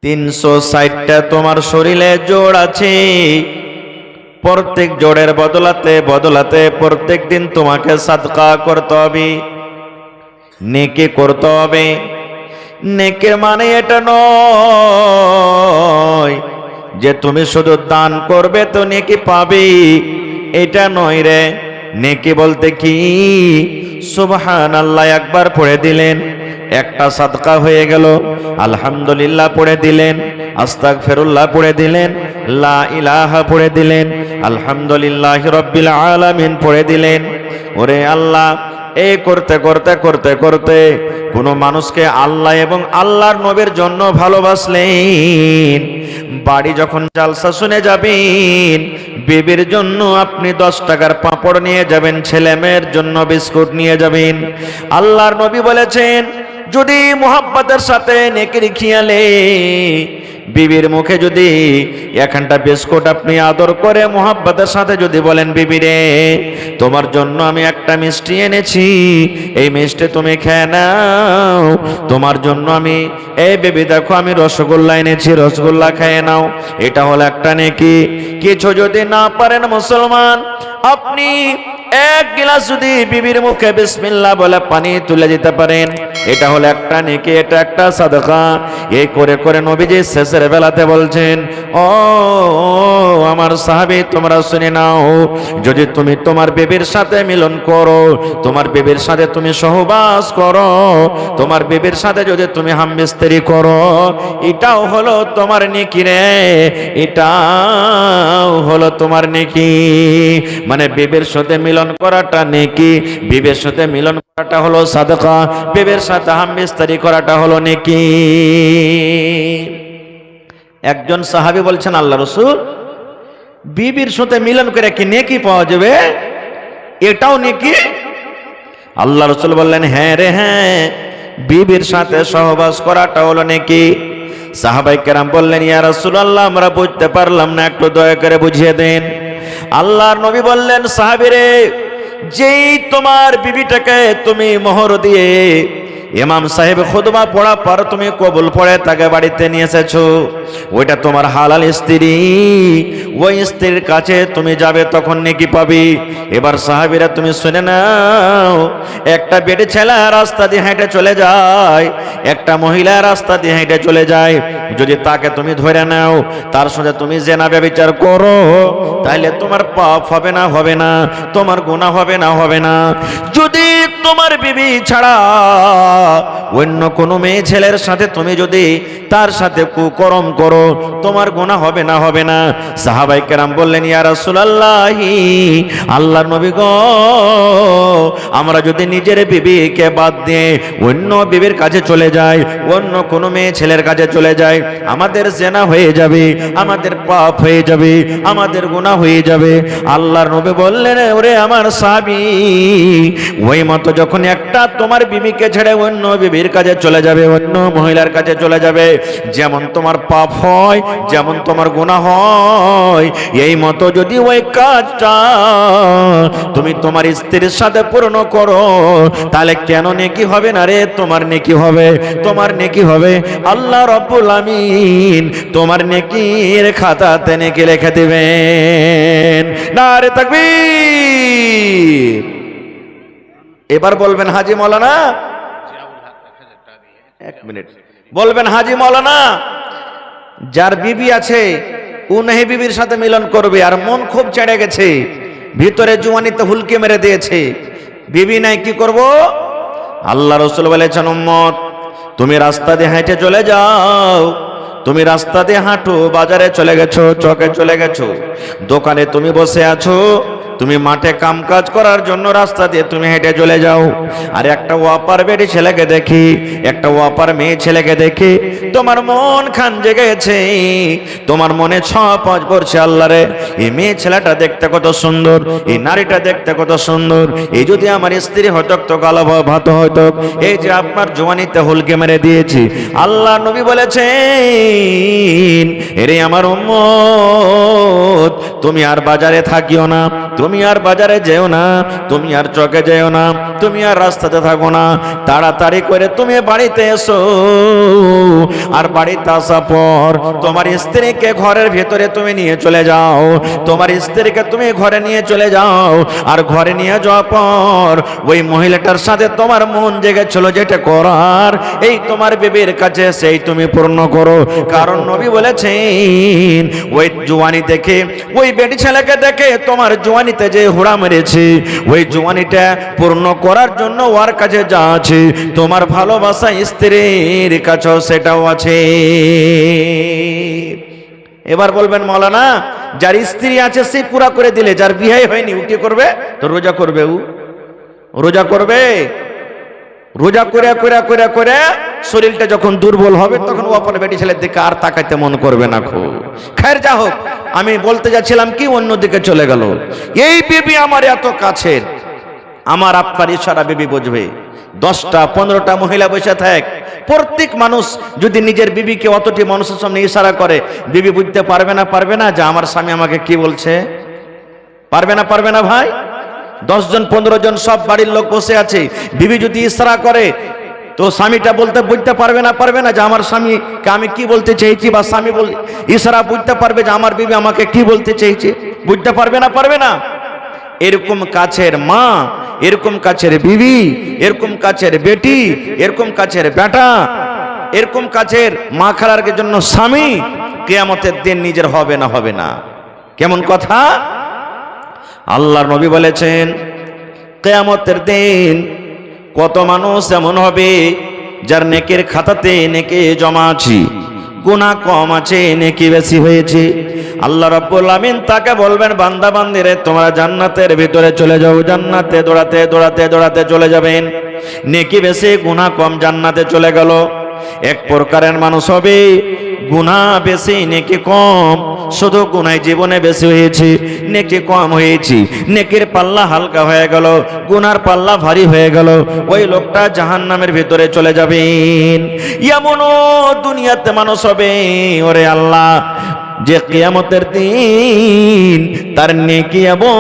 360টা তোমার শরীরে জোড় আছে। প্রত্যেক জোড়ের বদলাতে প্রত্যেক দিন তোমাকে সাদকা করতে হবে, নেকি করতে হবে। নেকের মানে এটা নয় যে তুমি শুধু দান করবে তো নেকি পাবে, এটা নয় রে। নেকি বলতে কি? সুবহানাল্লাহ একবার পড়ে দিলেন, একটা সাদকা হয়ে গেল। আলহামদুলিল্লাহ পড়ে দিলেন, আস্তাগফিরুল্লাহ পড়ে দিলেন, লা ইলাহা পড়ে দিলেন, আলহামদুলিল্লাহি রাব্বিল আলামিন পড়ে দিলেন। ওরে আল্লাহ, এই করতে করতে করতে করতে কোন মানুষকে আল্লাহ এবং আল্লাহর নবীর জন্য ভালোবাসলেন। বাড়ি যখন জালসা শুনে যাবেন, বিবির জন্য আপনি 10 টাকার পাঁপড় নিয়ে যাবেন, ছেলে মেয়ের জন্য বিস্কুট নিয়ে যাবেন। আল্লাহর নবী বলেছেন, যদি মুহাব্বতের সাথে নেকির খেয়ালে বিবির মুখে যদি এখানটা বিস্কুট আপনি আদর করে মুহাব্বতের সাথে যদি বলেন, বিবি রে তোমার জন্য আমি একটা মিষ্টি এনেছি, এই মিষ্টি তুমি খেয়ে নাও, তোমার জন্য আমি, এই বেবি দেখো আমি রসগোল্লা এনেছি, রসগোল্লা খেয়ে নাও, এটা হলো একটা নেকি। কিছু যদি না পারেন মুসলমান, আপনি 1 গ্লাস যদি বিবির মুখে বিসমিল্লাহ বলে পানি তুলে দিতে পারেন, এটা হলো একটা নেকি, এটা একটা সাদকা। এই করে করে নবীজি শেষের বেলাতে বলছেন, ও আমার সাহাবী তোমরা শুনে নাও, যদি তুমি তোমার বিবির সাথে মিলন করো, তোমার বিবির সাথে তুমি সহবাস করো, তোমার বিবির সাথে যদি তুমি হামবিস্তারি করো, এটাও হলো তোমার নেকি রে, এটাও হলো তোমার নেকি। মানে বিবির সাথে মিলন করাটা নেকি, বিবির সাথে মিলন করাটা হলো সাদকা, বিবির সাথে হামবিস্তারি করাটা হলো নেকি। একজন সাহাবী বলছেন, আল্লাহ রাসূল, বিবির সাথে মিলন করে কি নেকি পাওয়া যাবে? এটাও নেকি? আল্লাহ রাসূল বললেন, হ্যাঁ রে হ্যাঁ, বিবির সাথে সহবাস করাটা হলো নেকি। সাহাবায়ে কেরাম বললেন, ইয়া রাসূলুল্লাহ আমরা বুঝতে পারলাম না, একটু দয়া করে বুঝিয়ে দেন। আল্লাহর নবী বললেন, সাহাবীরে, যেই তোমার বিবিটাকে তুমি মোহর দিয়ে ইমাম সাহেব খুতবা পড়া পর তুমি কবুল পড়ে তাকে বাড়িতে নিয়ে এসেছো, ওইটা তোমার হালাল স্ত্রী, ওই স্ত্রীর কাছে তুমি যাবে তখন নেকি পাবি। এবার সাহাবীরা তুমি শুনে নাও, একটা বেটি ছেলে রাস্তা দিয়ে হেঁটে চলে যায়, একটা মহিলা রাস্তা দিয়ে হেঁটে চলে যায়, যদি তাকে তুমি ধরে নাও, তার সাথে তুমি জেনা ব্যভিচার করো, তাহলে তোমার পাপ হবে না? হবে না? তোমার গুনাহ হবে না? হবে না? যদি তোমার বিবি ছাড়া অন্য কোনো মেয়ে ছেলের সাথে তুমি যদি তার সাথে কুকর্ম করো, তোমার গুনাহ হবে না? হবে না? সাহাবায়ে কেরাম বললেন, ইয়া রাসূলুল্লাহ, আল্লাহর নবী গো, আমরা যদি নিজের বিবিকে বাদ দিয়ে অন্য বিবির কাছে চলে যাই, অন্য কোনো মেয়ে ছেলের কাছে চলে যাই, আমাদের জেনা হয়ে যাবে, আমাদের পাপ হয়ে যাবে, আমাদের গুনাহ হয়ে যাবে। আল্লাহর নবী বললেন, ওরে আমার সাহাবী, ওই মতো যখন একটা তোমার বিবিকে ছেড়ে অন্য বিবির কাছে চলে যাবে, অন্য মহিলার কাছে চলে যাবে, যেমন তোমার পাপ হয়, যেমন তোমার গুনাহ হয়, এই মতো যদি ওই কাজটা তুমি তোমার স্ত্রীর সাথে পূর্ণ করো, তাহলে কেন নেকি হবে না রে? তোমার নেকি হবে, তোমার নেকি হবে। আল্লাহ রাব্বুল আমিন তোমার নেকির খাতাতে নেকি লিখে দিবেন। নারে তাকবীর। এবার বলবেন, হাজী মাওলানা, 1 মিনিট বলবেন, হাজী মাওলানা, যার বিবি আছে ও নেহি বিবির সাথে মিলন করবে, আর মন খুব চেড়ে গেছে, ভিতরে জুয়ানিতে হুলকি মেরে দিয়েছে, বিবি নাই, কি করব? আল্লাহ রাসূল বলেছেন, উম্মত তুমি রাস্তা দিয়ে হেঁটে চলে যাও, তুমি রাস্তা দিয়ে হাঁটো, বাজারে চলে গেছো, চকে চলে গেছো, দোকানে তুমি বসে আছো, তুমি মাঠে কামকাজ করার জন্য রাস্তা দিয়ে তুমি হেঁটে চলে যাও, আর একটা ওয়াপার বেটি ছেলেকে দেখি, একটা ওয়াপার মেয়ে ছেলেকে দেখি, তোমার মন খান জেগেছে, তোমার মনে ছপাঁচ পড়ছে, আল্লাহ রে, এই মেয়ে ছেলেটা দেখতে কত সুন্দর, এই নারীটা দেখতে কত সুন্দর, এই যদি আমার স্ত্রী হতো তো গালা ভাত হতো, এই যে আপনার জওয়ানিতে হুলকে মেরে দিয়েছি। আল্লাহ নবী বলেছেন, এরে আমার উম্মত, তুমি আর বাজারে থাকিও না, তুমি আর বাজারে যেও না, তুমি আর চকে যেও না, তুমি আর রাস্তাতে থাকো না, তাড়াতাড়ি করে তুমি বাড়িতে এসো। আর বাড়িতে আসার পর তোমার স্ত্রীকে ঘরের ভেতরে তুমি নিয়ে চলে যাও, তোমার স্ত্রীকে তুমি ঘরে নিয়ে চলে যাও। আর ঘরে নিয়ে যাওয়ার পর ওই মহিলাটার সাথে তোমার মন জেগেছিল যেটা করার, এই তোমার বিবির কাছে সেই তুমি পূর্ণ করো। কারণ নবী বলেছেন ওই জওয়ানি দেখে, ওই বেটি ছেলেকে দেখে তোমার জওয়ানিতে যে হুড়া মেরেছে, ওই জওয়ানিটা পূর্ণ করার জন্য ওর কাছে যা আছে, তোমার ভালোবাসা স্ত্রীর কাছেও সেটাও আছে। এবার বলবেন মৌলানা, যার স্ত্রী আছে সে পুরা করে দিলে, যার বিয়ে হয়নি ও কি করবে? তো রোজা করবে, ও রোজা করবে। রোজা করে করে করে করে শরীরটা যখন দুর্বল হবে তখন ও আপনার বেটি ছেলের দিকে আর তাকাইতে মন করবে না। খুব খৈর, যা হোক, আমি বলতে যাচ্ছিলাম কি অন্যদিকে চলে গেল। এই বিবি আমার এত কাছের, আমার আপনার ইশারা বিবি বুঝবে। 10টা 15টা মহিলা বসে থাক, প্রত্যেক মানুষ যদি নিজের বিবিকে অতটি মানুষের সামনে ইশারা করে, বিবি বুঝতে পারবে না? পারবে না যে আমার স্বামী আমাকে কি বলছে? পারবে না? পারবে না ভাই? 10 জন 15 জন সব বাড়ির লোক বসে আছে, বিবি যদি ইশারা করে তো স্বামীটা বুঝতে পারবে না? পারবে না যে আমার স্বামীকে আমি কি বলতে চেয়েছি? বা স্বামী ইশারা বুঝতে পারবে যে আমার বিবি আমাকে কি বলতে চেয়েছে? বুঝতে পারবে না? পারবে না? এরকম কাছের মা, এরকম কাছের বিবি, এরকম কাছের বেটি, এরকম কাছের বেটা, এরকম কাছের মা খালার জন্য স্বামী কিয়ামতের দিন নিজের হবে না? হবে না। কেমন কথা? আল্লাহর নবী বলেছেন কিয়ামতের দিন কত মানুষ এমন হবে যার নেকির খাতাতে নেকি জমা আছে, গুনাহ কম আছে, নেকি বেশি হয়েছে। আল্লাহ রাব্বুল আমিন তাকে বলবেন, বান্দা বান্দিরে তোমরা জান্নাতের ভিতরে চলে যাও। জান্নাতে দৌড়াতে দৌড়াতে দৌড়াতে চলে যাবেন, নেকি বেশি গুনাহ কম, জান্নাতে চলে গেল। এক প্রকারের মানুষ হবে গুনাহ বেশি নেকি কম, শুধু গুনাহ জীবনে বেশি হয়েছে, নেকি কম হয়েছে। নেকির পাল্লা হালকা হয়ে গেল, গুনার পাল্লা ভারী হয়ে গেল। ওই লোকটা জাহান্নামের ভিতরে চলে যাবেন। এমনও দুনিয়াতে মানুষ হবে, ওরে আল্লাহ, যে কিয়ামতের দিন তার নেকি এবং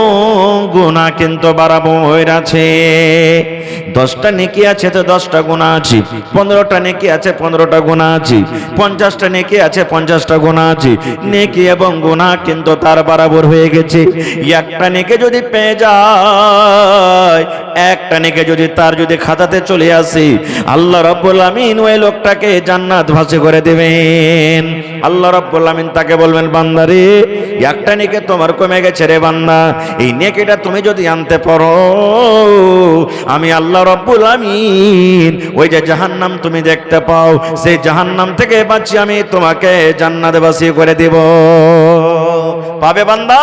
গুনাহ কিন্তু বরাবর আছে। 10টা নেকি আছে তো 10টা গুনাহ আছে, 15টা নেকি আছে 15টা গুনাহ আছে, 50টা নেকি আছে 50টা গুনাহ আছে। নেকি এবং গুনাহ কিন্তু তার বরাবর হয়ে গেছে। একটা নেকি যদি পেয়ে যায়, একটা নেকি যদি তার খাতাতে চলে আসে, আল্লাহ রাব্বুল আমিন ওই লোকটাকে জান্নাত ভাসি করে দেবেন। আল্লাহ রাব্বুল আমিন তাকে বলবেন, বান্দারে একটা নেকি তোমার কমে গেছে রে বান্দা, এই নেকিটা তুমি যদি আনতে পারো, আমি আল্লাহ রাব্বুল আমিন ওই যে জাহান্নাম তুমি দেখতে পাও, সেই জাহান্নাম থেকে বাঁচিয়ে আমি তোমাকে জান্নাতে বাসি করে দেব। পাবে বান্দা?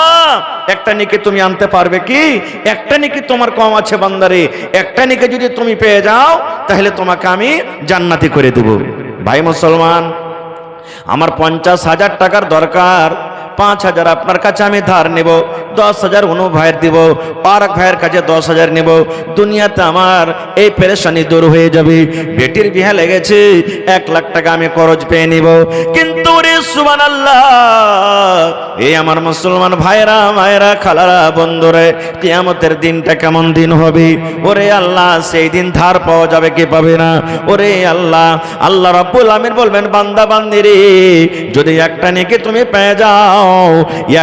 একটা নেকি তুমি আনতে পারবে কি? একটা নেকি তোমার কম আছে বান্দারে, একটা নেকি যদি তুমি পেয়ে যাও তাহলে তোমাকে আমি জান্নাতি করে দেব। ভাই মুসলমান, আমার 50,000 টাকার দরকার, 5,000 আপনার কাছে আমি ধার নেব, 10,000 অন্য ভাইয়ের দিব, আর এক ভাইয়ের কাছে 10,000 নেব। দুনিয়াতে আমার এই পেরেশানি দূর হয়ে যাবে। বেটির বিয়ে লেগেছে, 1 লাখ টাকা আমি খরচ পেয়ে নিব। কিন্তু রে সুবহানাল্লাহ, এই আমার মুসলমান ভাইরা, মায়েরা, খালারা, বন্ধুরে, কিয়ামতের দিনটা কেমন দিন হবে? ওরে আল্লাহ, সেই দিন ধার পাওয়া যাবে কি পাবে না? ওরে আল্লাহ, আল্লাহ রাব্বুল আমিন বলবেন, বান্দা বান্দিরে, যদি একটা নেকি তুমি পেয়ে যাও,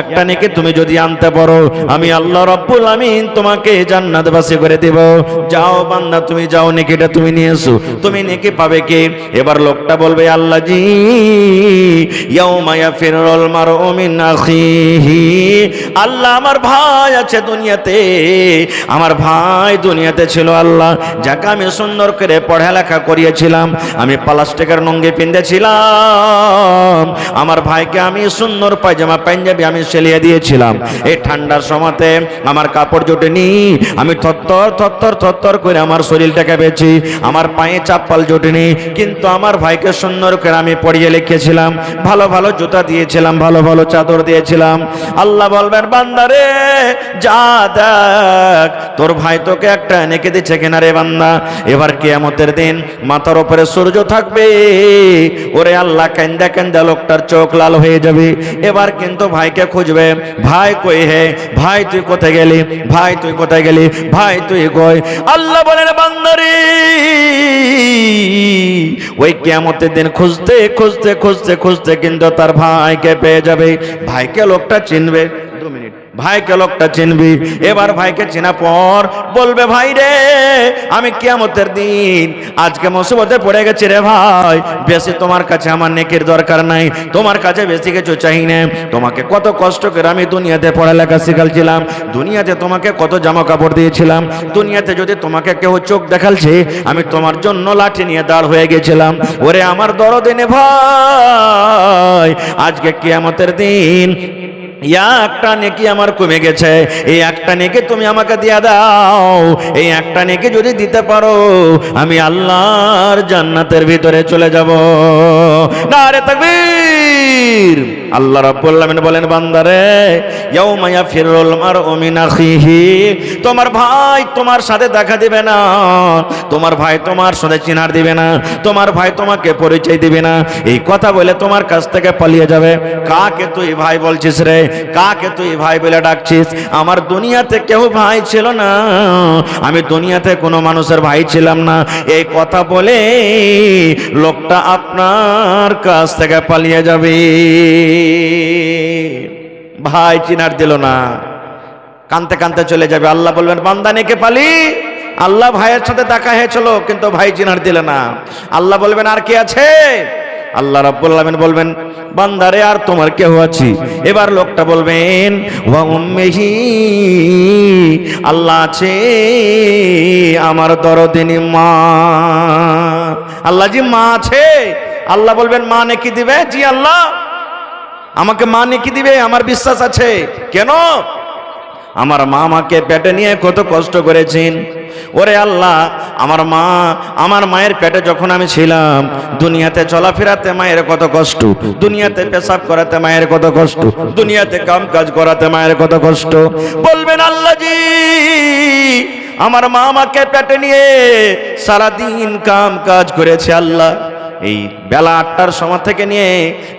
একটা নেকি তুমি যদি আনতে পারো, আমি আল্লাহ রাব্বুল আমিন তোমাকে জান্নাতবাসী করে দেব। যাও বান্দা, তুমি যাও, নেকিটা তুমি নিয়ে এসো। তুমি নেকি পাবে কি? এবার লোকটা বলবে, আল্লাহ জি, ইয়াউমা ইয়াফিরুল মারউ মিন আখিহি, আল্লাহ আমার ভাই আছে দুনিয়াতে, আমার ভাই দুনিয়াতে ছিল আল্লাহ, যাকে আমি সুন্দর করে পড়ালেখা করিয়েছিলাম, আমি প্লাস্টিকের লুঙ্গি পিঁধেছিলাম, আমার ভাইকে আমি সুন্দর পায়জামা পাঞ্জাবি আমি সেলিয়ে দিয়েছিলাম। এই ঠান্ডার সময়তে আমার কাপড় জোটেনি, আমি থরথর থরথর থরথর করে আমার শরীরটাকে বেছি, আমার পায়ে চাপ্পাল জোটেনি, কিন্তু আমার ভাইকে সুন্দর করে আমি পড়িয়ে লিখেছিলাম, ভালো ভালো জুতা দিয়েছিলাম, ভালো ভালো চাদর দিয়েছিলাম। আল্লাহ বলবেন, বান্দারে যা দেখ তোর ভাই তোকে একটা নেকি দিচ্ছে কিনা রে বান্দা। এবার কিয়ামতের দিন মাথার উপরে সূর্য থাকবে, ওরে আল্লাহ, কান্দা কান্দা লোকটার চোখ লাল হয়ে যাবে। এবার কিন্তু ভাইকে খুঁজবে, ভাই কই হে, ভাই তুই কোথায় গেলি, ভাই তুই কোথায় গেলি, ভাই তুই কই। আল্লাহ বলেন বান্দারে ওই কিয়ামতের দিন খুঁজতে খুঁজতে খুঁজতে খুঁজতে কিন্তু তার ভাইকে পেয়ে যাবে। ভাইকে লোকটা চিনবে, 2 মিনিট, ভাইকে লোকটা চিনবি। এবার ভাইকে চেনা পর বলবে ভাই রে আমি কিয়ামতের দিন আজকে মুসিবতে পড়ে গেছি রে ভাই, বেশি তোমার কাছে আমার নেকির দরকার নাই, তোমার কাছে বেশি কিছু চাই না। তোমাকে কত কষ্ট করে আমি দুনিয়াতে পড়ালেখা শিখালছিলাম, দুনিয়াতে তোমাকে কত জামা কাপড় দিয়েছিলাম, দুনিয়াতে যদি তোমাকে কেউ চোখ দেখালছে আমি তোমার জন্য লাঠি নিয়ে দাঁড় হয়ে গেছিলাম। ওরে আমার দরদিনে ভাই আজকে কিয়ামতের দিন একটা নেকি আমার কমে গেছে, এই একটা নেকি তুমি আমাকে দিয়ে দাও। এই একটা নেকি যদি দিতে পারো আমি আল্লাহর জান্নাতের ভিতরে চলে যাব। নারে তাকবীর। আল্লাহ রাব্বুল আলামিন বলেন বান্দারে ইয়াউমা ইয়াফিরুল মারউ মিন আখিহি, তোমার ভাই তোমার সাথে দেখা দিবে না, তোমার ভাই তোমার সাথে চিনার দিবে না, তোমার ভাই তোমাকে পরিচয় দিবে না, এই কথা বলে তোমার কাছ থেকে পালিয়ে যাবে। কাকে তুই ভাই বলছিস রে, কাকে তুই ভাই বলে ডাকছিস? আমার দুনিয়াতে কেউ ভাই ছিল না, আমি দুনিয়াতে কোনো মানুষের ভাই ছিলাম না। এই কথা বলে লোকটা আপনার কাছ থেকে পালিয়ে যাবে। ভাই চিনার দিল না, কানতে কানতে চলে যাবে। আল্লাহ বলবেন বান্দা নেকে পালি, আল্লাহ ভাইয়ের সাথে দেখা হয়েছিল কিন্তু ভাই চিনার দিলে না। আল্লাহ বলবেন আর কি আছে? আল্লাহ রাব্বুল আলামিন বলবেন বান্দারে আর তোমার কেউ আছে? এবার লোকটা বলবেন ওয়া উম্মিহি, আল্লাহ আছে আমার দরদিনী মা। আল্লাহ জি মা আছে। আল্লাহ বলবেন মা নেকি দিবে? জি আল্লাহ আমাকে মা নেকি দিবে, আমার বিশ্বাস আছে। কেন? আমার মা আমাকে পেটে নিয়ে কত কষ্ট করেছেন। ওরে আল্লাহ আমার মায়ের পেটে যখন আমি ছিলাম দুনিয়াতে চলাফেরাতে মায়ের কত কষ্ট, দুনিয়াতে পেশাব করাতে মায়ের কত কষ্ট, দুনিয়াতে কাম কাজ করাতে মায়ের কত কষ্ট। বলবেন আল্লাহ জি আমার মা আমাকে পেটে নিয়ে সারাদিন কাম কাজ করেছে। আল্লাহ এই বেলা 8টার সময় থেকে নিয়ে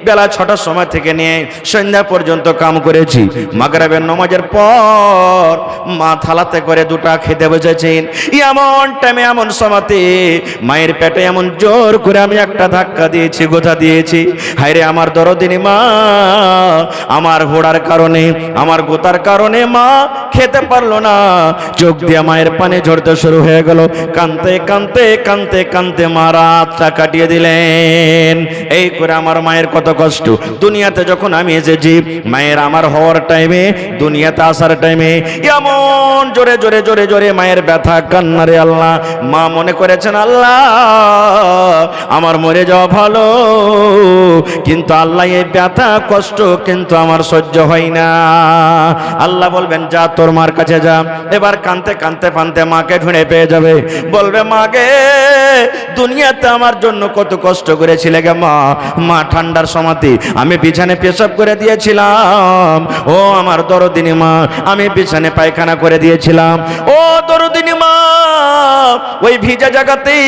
বেলা 6টার সময় থেকে নিয়ে সন্ধ্যা পর্যন্ত কাম করেছি। মাগরিবের নামাজের পর মা থালাতে করে দুটা খেতে বসেছেন। এমন টাইমে এমন সময়তে মায়ের পেটে এমন জোর করে আমি একটা ধাক্কা দিয়েছি, গোথা দিয়েছি। হায়রে আমার দরদিনী মা, আমার ঘোড়ার কারণে আমার গোতার কারণে মা খেতে পারলো না। চোখ দিয়ে মায়ের পানি ঝরতে শুরু হয়ে গেল। কানতে কানতে কানতে কানতে মা রাতটা কাটিয়ে দিলেন। এই করে আমার মায়ের কত কষ্ট। দুনিয়াতে যখন আমি এসেছি মায়ের আমার হওয়ার টাইমে, দুনিয়াতে আসার টাইমে এমন জোরে জোরে জোরে জোরে মায়ের ব্যথা কান্নারে আল্লাহ মা মনে করেছেন আল্লাহ আমার মরে যাওয়া ভালো, কিন্তু আল্লাহ এই ব্যথা কষ্ট কিন্তু আমার সহ্য হয় না। আল্লাহ বলবেন যা তোর মার কাছে যা। এবার কানতে কানতে কানতে মাকে ঢুঁড়ে পেয়ে যাবে। বলবে মাকে দুনিয়াতে আমার জন্য কত কষ্ট করেছিলে গে মা। মা ঠান্ডার সময়তে আমি বিছানে পেশাব করে দিয়েছিলাম। ও আমার দরদিনী মা, আমি বিছানে পায়খানা করে দিয়েছিলাম। ও দরদিনী মা, ওই ভিজা জায়গাতেই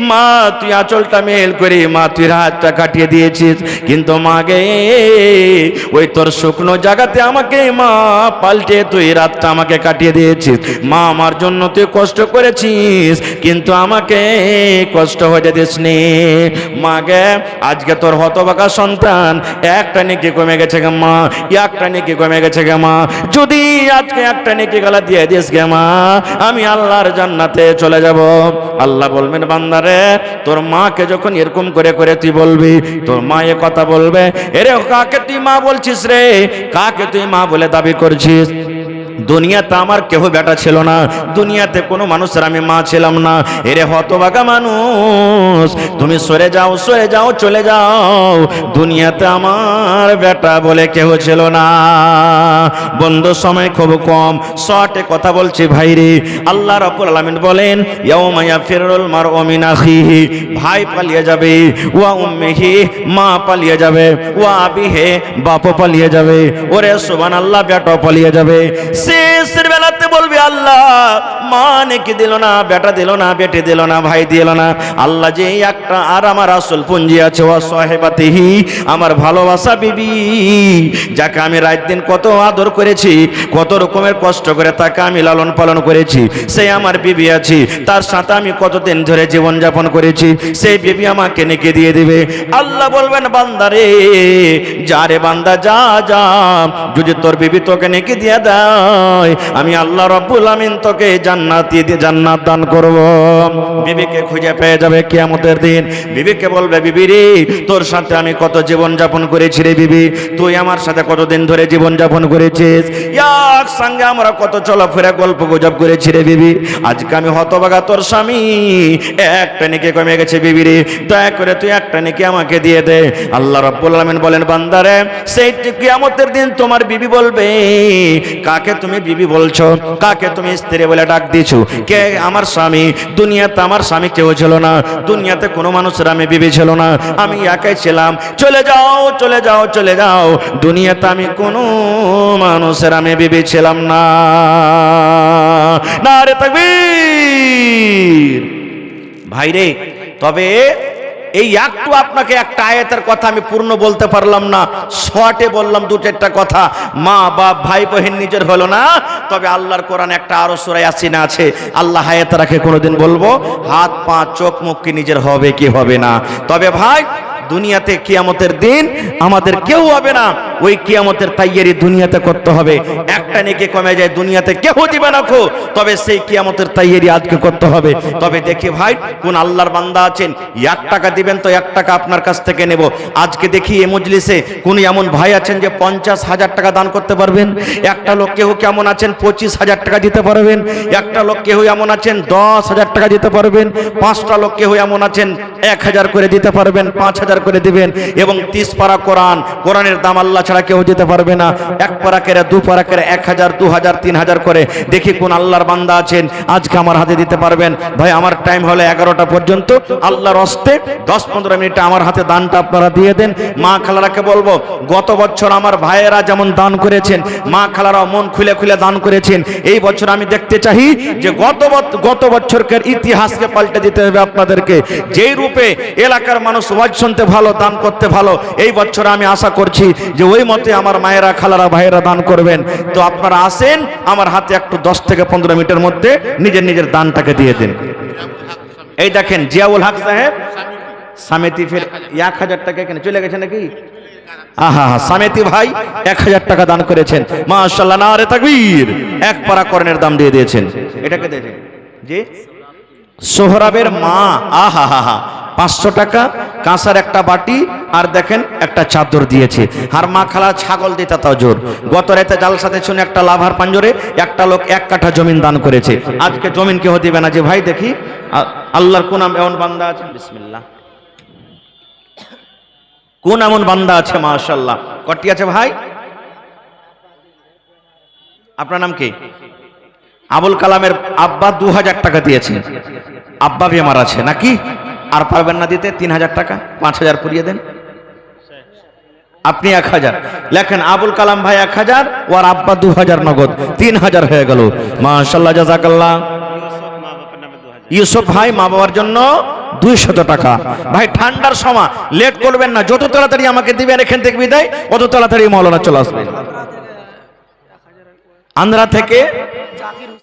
মা তুই আঁচলটা মেল করে মা তুই রাতটা কাটিয়ে দিয়েছিস। কিন্তু মা গে ওই তোর শুকনো জায়গাতে আমাকে মা পাল্টে তুই রাতটা আমাকে কাটিয়ে দিয়েছিস। মা আমার জন্য তুই কষ্ট করেছিস কিন্তু আমাকে কষ্ট হতে দিসনি। মা গে আজকে তোর হতভাগা সন্তান একটা নেকি কমে গেছে গে মা, একটা নেকি কমে গেছে গে মা। যদি আজকে একটা নেকি গালা দিয়ে দিস গে মা, আমি আল্লাহর জান্নাতে চলে যাব। আল্লাহ বলবেন বান্দারে তোর মাকে যখন এরকম করে করে তুই বলবি, তোর মা এ কথা বলবে এরে কাকে তুই মা বলছিস রে, কাকে তুই মা বলে দাবি করছিস? দুনিয়াতে আমার কেহ বেটা ছিল না, দুনিয়াতে কোনো মানুষের আমি মা ছিলাম না। এরে হতভাগা মানুষ, তুমি সরে যাও সরে যাও চলে যাও, দুনিয়াতে আমার বেটা বলে কেহ ছিল না। বন্ধু সময় খুব কম, শর্টে কথা বলছি ভাই রে। আল্লাহ রাব্বুল আলামিন বলেন ইয়াউমা ইয়াফিরুল মারউ মিন আখিহি, ভাই পালিয়ে যাবে। ওয়া উম্মিহি, মা পালিয়ে যাবে। ওয়া আবিহি, বাপ পালিয়ে যাবে। ওরে সুবহানাল্লাহ, বেটা পালিয়ে যাবে। শেষের বেলাতে বলবে আল্লাহ মা নেকি দিল না, বেটা দিল না, বেটে দিল না, ভাই দিল না, আল্লাহ যে একটা আর আমার আসল পুঞ্জি আছে ওয়া সাহেবাতিহি, আমার ভালোবাসা বিবি, যাকে আমি রাত দিন কত আদর করেছি, কত রকমের কষ্ট করে তাকে আমি লালন পালন করেছি, সেই আমার বিবি আছে, তার সাথে আমি কতদিন ধরে জীবন যাপন করেছি, সেই বিবি আমাকে নেকি দিয়ে দিবে। আল্লাহ বলবেন বান্দারে, যা রে বান্দা যা যা, যদি তোর বিবি তোকে নেকি দিয়ে দেয়, আমি আল্লাহ রাব্বুল আমিন তোকে জান্নাত দান করব। বিবিকে খুঁজে পেয়ে যাবে কিয়ামতের দিন। বিবিকে বলবে, বিবি রে, তোর সাথে আমি কত জীবন যাপন করেছি রে বিবি, তুই আমার সাথে কতদিন ধরে জীবন যাপন করেছিস, এক সঙ্গে আমরা কত চলাফেরা গল্প গুজব করেছি রে বিবি, আজকে আমি হতভাগা তোর স্বামী, একটা নেকি কমে গেছে বিবি রে, দয়া করে তুই একটা নেকি আমাকে দিয়ে দে। আল্লাহ রাব্বুল আলামিন বলেন, বান্দারে, সেই কিয়ামতের দিন তোমার বিবি বলবে, কাকে তুমি বিবি বলছো, কাকে তুমি স্ত্রী বলে ডাক দিছো, কে আমার স্বামী? দুনিয়াতে আমার স্বামী কেউ ছিল না, দুনিয়াতে কোনো মানুষের আমি বিবি ছিল না, আমি একাই ছিলাম। চলে যাও, চলে যাও, চলে যাও, দুনিয়াতে আমি কোনো মানুষের আমি বিবি ছিলাম না। নারে তাকবীর। ভাইরে, তবে এই একটু আপনাকে একটা আয়াতের কথা আমি পূর্ণ বলতে পারলাম না, শর্টে বললাম দু চারটা কথা। মা বাপ ভাই বোন নিজের হলো না, তবে আল্লাহর কোরআন একটা আরো সূরা ইয়াসিন আছে, আল্লাহ আয়াত রাখে কোনোদিন বলবো, হাত পা চোখ মুখ কি নিজের হবে কি হবে না। তবে ভাই, দুনিয়াতে কিয়ামতের দিন আমাদের কেউ হবে না, ওই কিয়ামতের তাইয়ারি দুনিয়াতে করতে হবে। একটা নেকি কমে যায়, দুনিয়াতে কেউ দিবে না খো, তবে সেই কিয়ামতের তাইয়ারি আজকে করতে হবে। তবে দেখি ভাই, কোন আল্লাহর বান্দা আছেন 1 টাকা দিবেন তো 1 টাকা আপনার কাছ থেকে নেব। আজকে দেখি এই মজলিসে কোন এমন ভাই আছেন যে 50,000 টাকা দান করতে পারবেন? একটা লোক কেউ কেমন আছেন 25,000 টাকা দিতে পারবেন? একটা লোক কেউ এমন আছেন 10,000 টাকা দিতে পারবেন? 5টা লোক কেউ এমন আছেন 1000 করে দিতে পারবেন, 5000 করে দিবেন। এবং 30 পারা কোরআন, কোরআনের দাম আল্লাহ ছাড়া কেউ দিতে পারবে না। 1 পারা করে 2 পারা করে 1000, 2000, 3000 করে। দেখি কোন আল্লাহর বান্দা আছেন আজকে আমার হাতে দিতে পারবেন। ভাই, আমার টাইম হলো 11টা পর্যন্ত, আল্লাহর হস্তে 10-15 মিনিটে আমার হাতে দানটা আপনারা দিয়ে দেন। মা খালারাকে বলবো, গত বছর আমার ভাইয়েরা যেমন দান করেছেন, মা খালারাও মন খুলে খুলে দান করেছেন। এই বছর আমি দেখতে চাই যে গত বছরকার ইতিহাসকে পাল্টে দিতে হবে আপনাদেরকে। যেই রূপে এলাকার মানুষ ওয়াজ শুনতে ভালো, দান করতে ভালো, এই বছর আমি আশা করছি যে ওই মতে আমার মায়েরা খালারা ভাইয়েরা দান করবেন। তো আপনারা আসেন আমার হাতে একটু 10 থেকে 15 মিনিটের মধ্যে নিজের নিজের দানটাকে দিয়ে দিন। এই দেখেন জিয়াউল হক সাহেব সামেতি ফের 1000 টাকা এখানে চলে গেছে নাকি? আহা, সামেতি ভাই 1000 টাকা দান করেছেন, মাশাআল্লাহ, নারে তাকবীর। 1 পারা কোরআনের দাম দিয়ে দিয়েছেন। এটাকে দেখেন জি, সোহরাবের মা, আহা হা হা, 500 টাকা, কাঁসার একটা বাটি, আর দেখেন একটা চাদর দিয়েছে। আর মা খালা ছাগল দিতে তাও জোর। গত রাতে জালসাতে শুনে একটা লাভার পাঞ্জরে একটা লোক 1 কাঠা জমিন দান করেছে। আজকে জমিন কেউ দিবে না যে ভাই? দেখি আল্লাহর কোন এমন বান্দা আছে, বিসমিল্লাহ, কোন এমন বান্দা আছে? মাশাআল্লাহ, কটি আছে ভাই? আপনার নাম কি? আবুল কালামের আব্বা 2000 টাকা দিয়েছেন। আব্বা বেমার আছে নাকি? আর পারবেন না দিতে? 3000 টাকা, 5000 পুরিয়ে দেন। আপনি 1000 লেখেন, আবুল কালাম ভাই 1000, ওর আব্বা 2000 নগদ, 3000 হয়ে গেল। মাশাআল্লাহ, জাযাকাল্লাহ। ইউসুফ ভাই মা বাবার জন্য 200 টাকা। ভাই, ঠান্ডার সময় লেট করবেন না, যত তাড়াতাড়ি আমাকে দিবেন এখান থেকে বিদায়, অত তাড়াতাড়ি মাওলানা চলে আসবেন। আন্ধ্রা থেকে